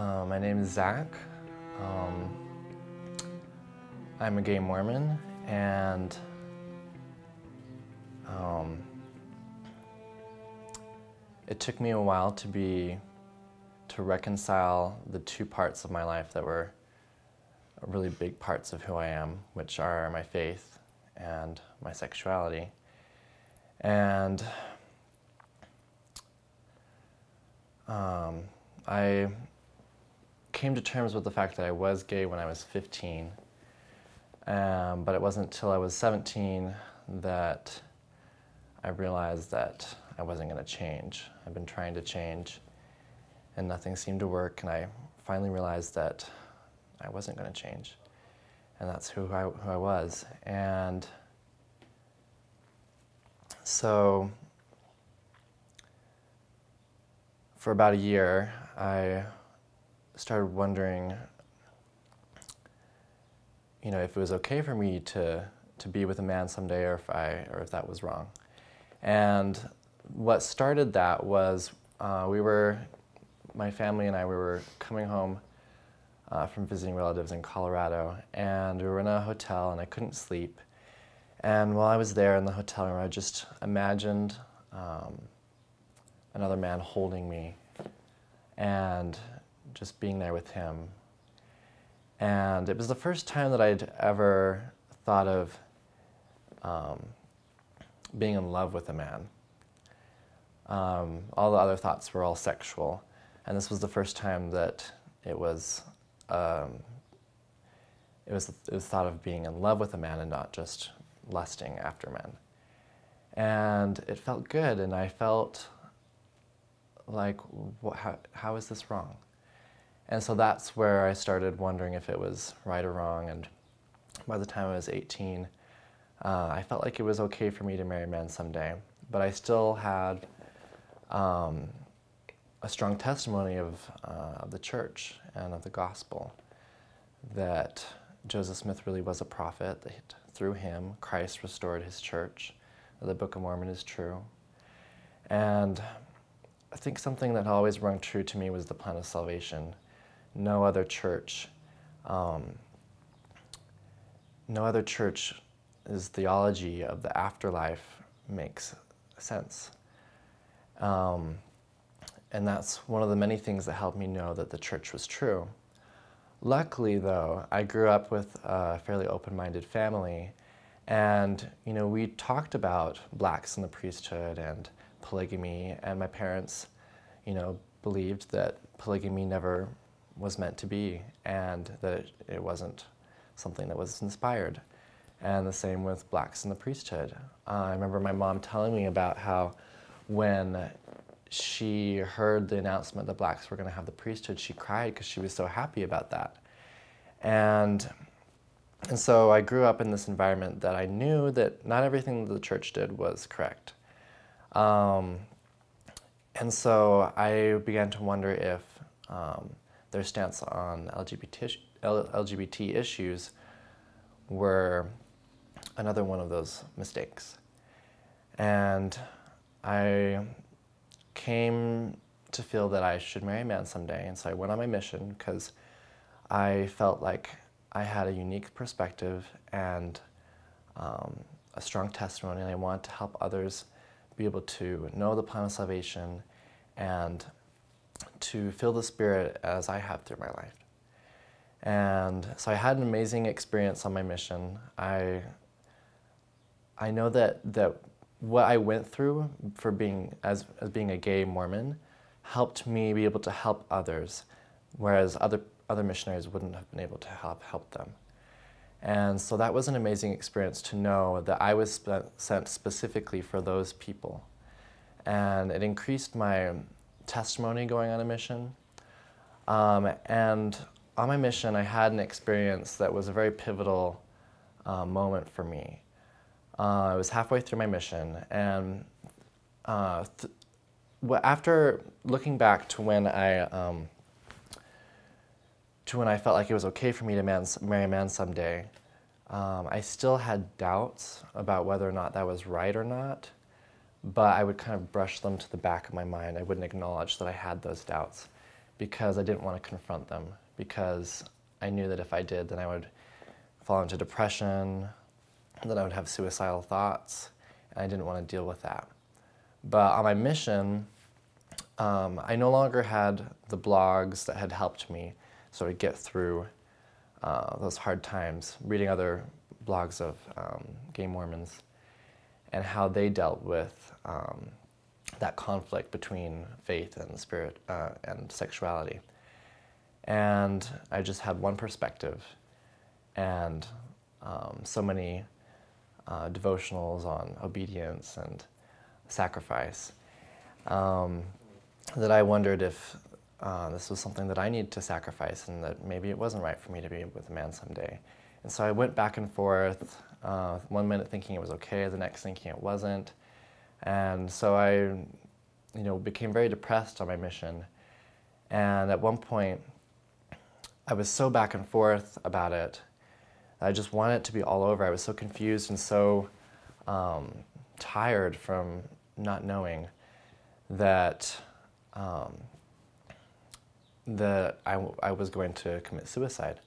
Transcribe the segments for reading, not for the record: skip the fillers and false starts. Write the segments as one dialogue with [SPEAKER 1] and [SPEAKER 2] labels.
[SPEAKER 1] My name is Zach. Um, I'm a gay Mormon, and it took me a while to reconcile the two parts of my life that were really big parts of who I am, which are my faith and my sexuality. And I came to terms with the fact that I was gay when I was 15, but it wasn't until I was 17 that I realized that I wasn't going to change. I've been trying to change, and nothing seemed to work, and I finally realized that I wasn't going to change, and that's who I was. And so for about a year, I started wondering, if it was okay for me to be with a man someday, or if that was wrong. And what started that was my family and I, we were coming home from visiting relatives in Colorado, and we were in a hotel, and I couldn't sleep. And while I was there in the hotel room, I just imagined another man holding me and just being there with him. And it was the first time that I'd ever thought of being in love with a man. All the other thoughts were all sexual, and this was the first time that it was thought of being in love with a man and not just lusting after men. And it felt good, and I felt like, how is this wrong? And so that's where I started wondering if it was right or wrong. And by the time I was 18, I felt like it was okay for me to marry men someday. But I still had a strong testimony of the church and of the gospel, that Joseph Smith really was a prophet, that through him Christ restored his church, that the Book of Mormon is true. And I think something that always rung true to me was the plan of salvation. No other church's theology of the afterlife makes sense. And that's one of the many things that helped me know that the church was true. Luckily, though, I grew up with a fairly open-minded family, and we talked about blacks in the priesthood and polygamy, and my parents, believed that polygamy never was meant to be, and that it wasn't something that was inspired. And the same with blacks in the priesthood. I remember my mom telling me about how when she heard the announcement that blacks were going to have the priesthood, she cried because she was so happy about that. And so I grew up in this environment that I knew that not everything that the church did was correct. And so I began to wonder if their stance on LGBT issues were another one of those mistakes. And I came to feel that I should marry a man someday, and so I went on my mission because I felt like I had a unique perspective and a strong testimony, and I wanted to help others be able to know the plan of salvation and to feel the Spirit as I have through my life. And so I had an amazing experience on my mission. I know that what I went through for being being a gay Mormon helped me be able to help others, whereas other missionaries wouldn't have been able to help them. And so that was an amazing experience to know that I was sent specifically for those people. And it increased my testimony going on a mission. And on my mission, I had an experience that was a very pivotal moment for me. I was halfway through my mission, and after looking back to when I felt like it was okay for me to marry a man someday, I still had doubts about whether or not that was right or not, but I would kind of brush them to the back of my mind. I wouldn't acknowledge that I had those doubts. because I didn't want to confront them, because I knew that if I did, then I would fall into depression, then I would have suicidal thoughts, and I didn't want to deal with that. But on my mission, I no longer had the blogs that had helped me sort of get through those hard times, reading other blogs of gay Mormons and how they dealt with that conflict between faith and spirit and sexuality. And I just had one perspective, and so many devotionals on obedience and sacrifice that I wondered if this was something that I needed to sacrifice, and that maybe it wasn't right for me to be with a man someday. And so I went back and forth, one minute thinking it was okay, the next thinking it wasn't. And so I became very depressed on my mission. And at one point, I was so back and forth about it. I just wanted it to be all over. I was so confused and so tired from not knowing that that I was going to commit suicide.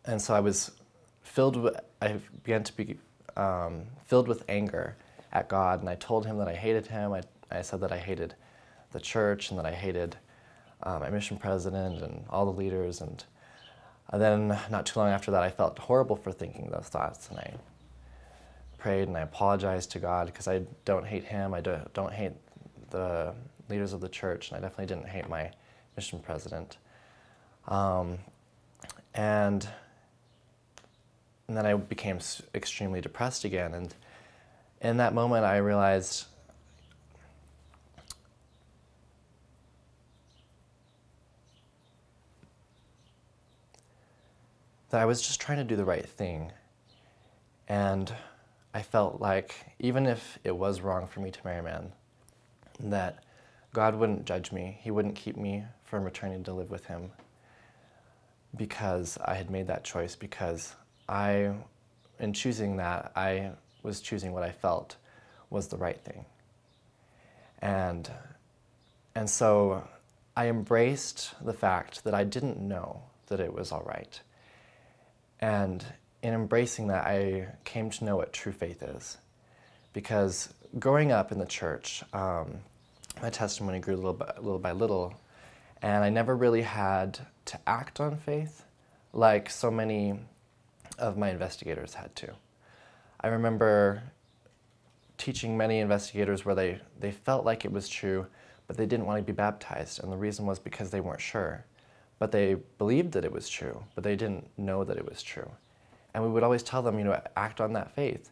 [SPEAKER 1] And so I began to be filled with anger at God, and I told him that I hated him. I said that I hated the church and that I hated my mission president and all the leaders. And then not too long after that, I felt horrible for thinking those thoughts, and I prayed and I apologized to God, because I don't hate him, I don't hate the leaders of the church, and I definitely didn't hate my mission president. And then I became extremely depressed again, and in that moment I realized that I was just trying to do the right thing. And I felt like even if it was wrong for me to marry a man, that God wouldn't judge me. He wouldn't keep me from returning to live with him, because I had made that choice, because in choosing that, I was choosing what I felt was the right thing. And so I embraced the fact that I didn't know that it was all right. And in embracing that, I came to know what true faith is. Because growing up in the church, my testimony grew little by little, and I never really had to act on faith like so many of my investigators had to. I remember teaching many investigators where they felt like it was true, but they didn't want to be baptized, and the reason was because they weren't sure. But they believed that it was true, but they didn't know that it was true. And we would always tell them, act on that faith.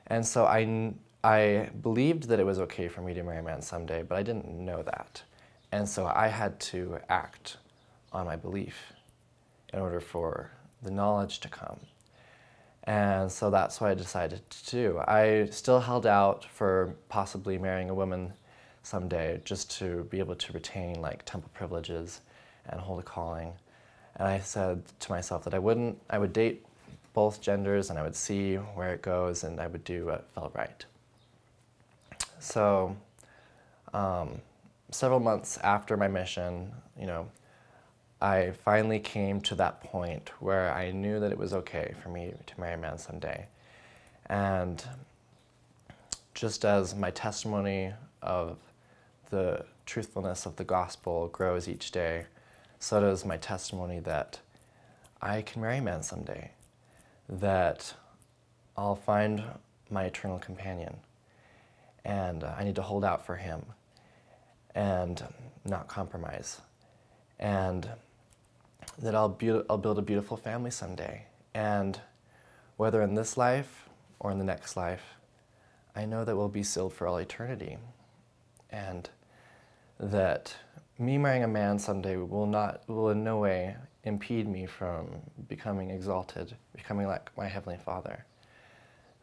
[SPEAKER 1] And so I believed that it was okay for me to marry a man someday, but I didn't know that. And so I had to act on my belief in order for the knowledge to come. And so that's what I decided to do. I still held out for possibly marrying a woman someday, just to be able to retain temple privileges and hold a calling. And I said to myself that I would date both genders, and I would see where it goes, and I would do what felt right. So several months after my mission, I finally came to that point where I knew that it was okay for me to marry a man someday. And just as my testimony of the truthfulness of the gospel grows each day, so does my testimony that I can marry a man someday, that I'll find my eternal companion, and I need to hold out for him and not compromise, and that I'll build a beautiful family someday. And whether in this life or in the next life, I know that we'll be sealed for all eternity, and that me marrying a man someday will in no way impede me from becoming exalted, becoming like my Heavenly Father.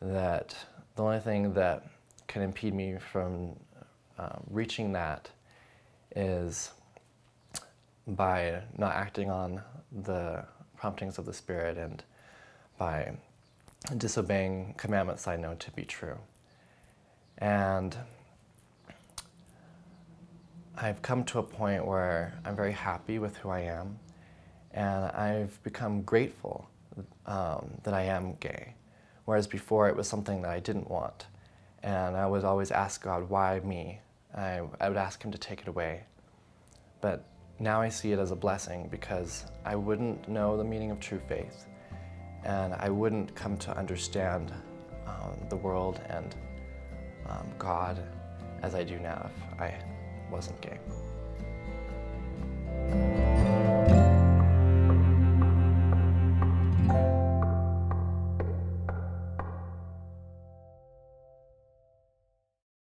[SPEAKER 1] That the only thing that can impede me from reaching that is by not acting on the promptings of the Spirit and by disobeying commandments I know to be true. And I've come to a point where I'm very happy with who I am, and I've become grateful that I am gay, whereas before it was something that I didn't want. And I would always ask God, why me? I would ask him to take it away. But now I see it as a blessing because I wouldn't know the meaning of true faith, and I wouldn't come to understand the world and God as I do now if I wasn't gay.